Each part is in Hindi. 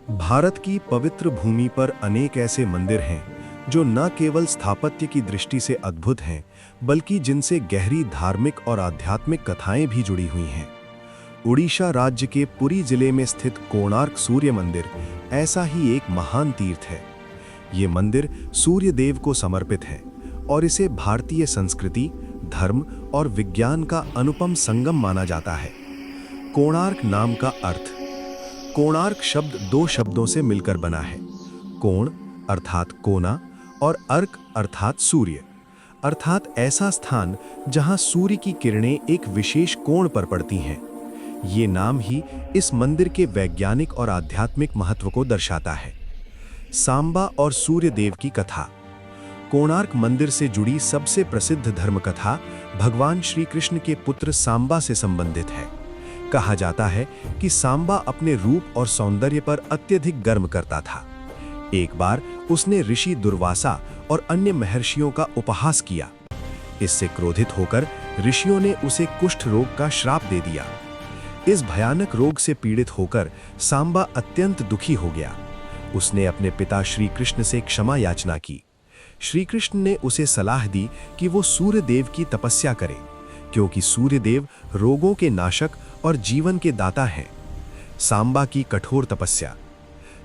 भारत की पवित्र भूमि पर अनेक ऐसे मंदिर हैं जो न केवल स्थापत्य की दृष्टि से अद्भुत हैं, बल्कि जिनसे गहरी धार्मिक और आध्यात्मिक कथाएं भी जुड़ी हुई हैं। उड़ीसा राज्य के पुरी जिले में स्थित कोणार्क सूर्य मंदिर ऐसा ही एक महान तीर्थ है। ये मंदिर सूर्य देव को समर्पित है और इसे भारतीय संस्कृति, धर्म और विज्ञान का अनुपम संगम माना जाता है। कोणार्क नाम का अर्थ। कोणार्क शब्द दो शब्दों से मिलकर बना है। कोण अर्थात कोना और अर्क अर्थात सूर्य, अर्थात ऐसा स्थान जहां सूर्य की किरणें एक विशेष कोण पर पड़ती हैं। ये नाम ही इस मंदिर के वैज्ञानिक और आध्यात्मिक महत्व को दर्शाता है। सांबा और सूर्य देव की कथा। कोणार्क मंदिर से जुड़ी सबसे प्रसिद्ध धर्म कथा भगवान श्री कृष्ण के पुत्र सांबा से संबंधित है। कहा जाता है कि सांबा अपने रूप और सौंदर्य पर अत्यधिक गर्व करता था। एक बार उसने ऋषि दुर्वासा और अन्य महर्षियों का उपहास किया। इससे क्रोधित होकर ऋषियों ने उसे कुष्ठ रोग का श्राप दे दिया। इस भयानक रोग से पीड़ित होकर सांबा अत्यंत दुखी हो गया। उसने अपने पिता श्री कृष्ण से क्षमा याचना की। श्री कृष्ण ने उसे सलाह दी कि वो सूर्य देव की तपस्या करे, क्योंकि सूर्य देव रोगों के नाशक और जीवन के दाता हैं। सांबा की कठोर तपस्या।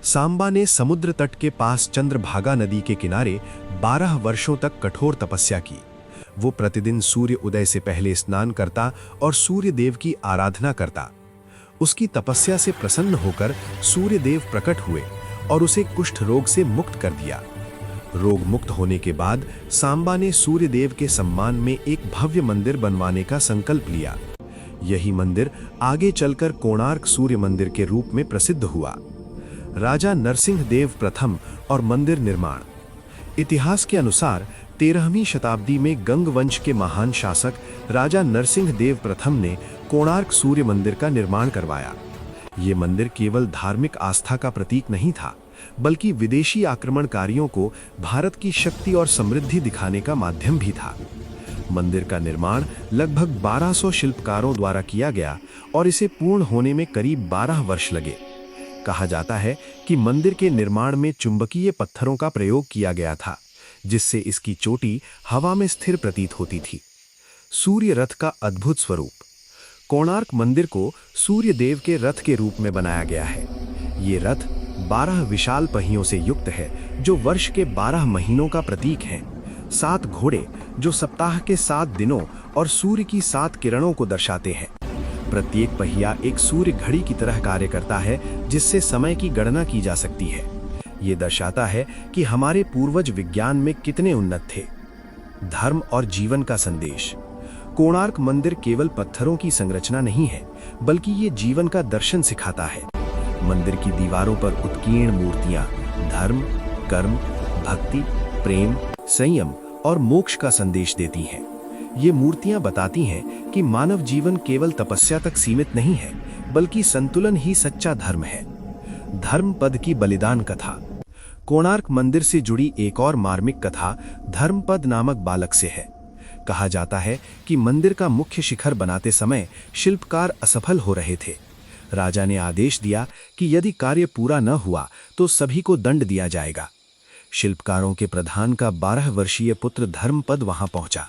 सांबा ने समुद्र तट के पास चंद्रभागा नदी के किनारे 12 वर्षों तक कठोर तपस्या की। वो प्रतिदिन सूर्य उदय से पहले स्नान करता और सूर्य देव की आराधना करता। उसकी तपस्या से प्रसन्न होकर सूर्य देव प्रकट हुए और उसे कुष्ठ रोग से मुक्त कर दिया। रोग मुक्त होने के बाद सांबा ने सूर्य देव के सम्मान में एक भव्य मंदिर बनवाने का संकल्प लिया। यही मंदिर आगे चलकर कोणार्क सूर्य मंदिर के रूप में प्रसिद्ध हुआ। राजा नरसिंह देव प्रथम और मंदिर निर्माण। इतिहास के अनुसार 13वीं शताब्दी में गंग वंश के महान शासक राजा नरसिंह देव प्रथम ने कोणार्क सूर्य मंदिर का निर्माण करवाया। ये मंदिर केवल धार्मिक आस्था का प्रतीक नहीं था, बल्कि विदेशी आक्रमणकारियों को भारत की शक्ति और समृद्धि दिखाने का माध्यम भी था। मंदिर का निर्माण लगभग 1200 शिल्पकारों द्वारा किया गया और इसे पूर्ण होने में करीब 12 वर्ष लगे। कहा जाता है कि मंदिर के निर्माण में चुंबकीय पत्थरों का प्रयोग किया गया था, जिससे इसकी चोटी हवा में स्थिर प्रतीत होती थी। सूर्य रथ का अद्भुत स्वरूप। कोणार्क मंदिर को सूर्य देव के रथ के रूप में बनाया गया है। ये रथ 12 विशाल पहियों से युक्त है, जो वर्ष के 12 महीनों का प्रतीक हैं। 7 घोड़े जो सप्ताह के 7 दिनों और सूर्य की 7 किरणों को दर्शाते हैं। प्रत्येक पहिया एक सूर्य घड़ी की तरह कार्य करता है, जिससे समय की गणना की जा सकती है। ये दर्शाता है कि हमारे पूर्वज विज्ञान में कितने उन्नत थे। धर्म और जीवन का संदेश। कोणार्क मंदिर केवल पत्थरों की संरचना नहीं है, बल्कि ये जीवन का दर्शन सिखाता है। मंदिर की दीवारों पर उत्कीर्ण मूर्तियां धर्म, कर्म, भक्ति, प्रेम, संयम और मोक्ष का संदेश देती हैं। ये मूर्तियां बताती हैं कि मानव जीवन केवल तपस्या तक सीमित नहीं है, बल्कि संतुलन ही सच्चा धर्म है। धर्मपद की बलिदान कथा। कोणार्क मंदिर से जुड़ी एक और मार्मिक कथा धर्मपद नामक बालक से है। कहा जाता है कि मंदिर का मुख्य शिखर बनाते समय शिल्पकार असफल हो रहे थे। राजा ने आदेश दिया कि यदि कार्य पूरा न हुआ तो सभी को दंड दिया जाएगा। शिल्पकारों के प्रधान का 12 वर्षीय पुत्र धर्मपद वहां पहुंचा।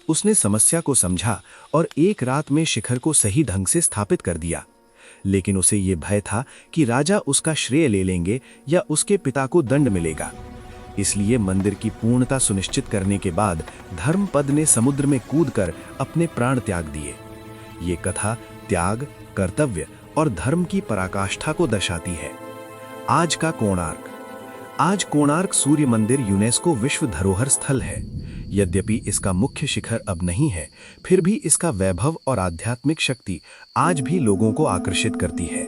उसने समस्या को समझा और एक रात में शिखर को सही ढंग से स्थापित कर दिया। लेकिन उसे ये भय था कि राजा उसका श्रेय ले लेंगे या उसके पिता को दंड मिलेगा। इसलिए मंदिर की पूर्णता सुनिश्चित करने के बाद धर्मपद ने समुद्र में कूदकर अपने प्राण त्याग दिए। ये कथा त्याग, कर्तव्य और धर्म की पराकाष्ठा को दर्शाती है। आज का कोणार्क। आज कोणार्क सूर्य मंदिर यूनेस्को विश्व धरोहर स्थल है। यद्यपि इसका मुख्य शिखर अब नहीं है, फिर भी इसका वैभव और आध्यात्मिक शक्ति आज भी लोगों को आकर्षित करती है।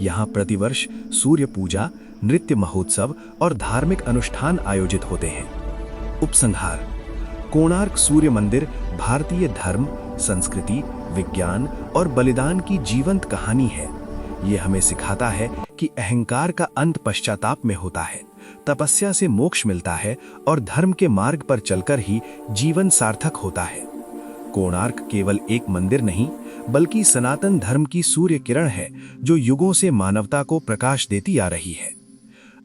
यहाँ प्रतिवर्ष सूर्य पूजा, नृत्य महोत्सव और धार्मिक अनुष्ठान आयोजित होते हैं। उपसंहार। कोणार्क सूर्य मंदिर भारतीय धर्म, संस्कृति, विज्ञान और बलिदान की जीवंत कहानी है। ये हमें सिखाता है कि अहंकार का अंत पश्चाताप में होता है, तपस्या से मोक्ष मिलता है और धर्म के मार्ग पर चलकर ही जीवन सार्थक होता है। कोणार्क केवल एक मंदिर नहीं, बल्कि सनातन धर्म की सूर्य किरण है जो युगों से मानवता को प्रकाश देती आ रही है।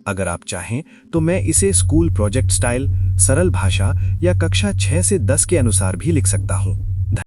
अगर आप चाहें तो मैं इसे स्कूल प्रोजेक्ट स्टाइल, सरल भाषा या कक्षा 6 से 10 के अनुसार भी लिख सकता हूं।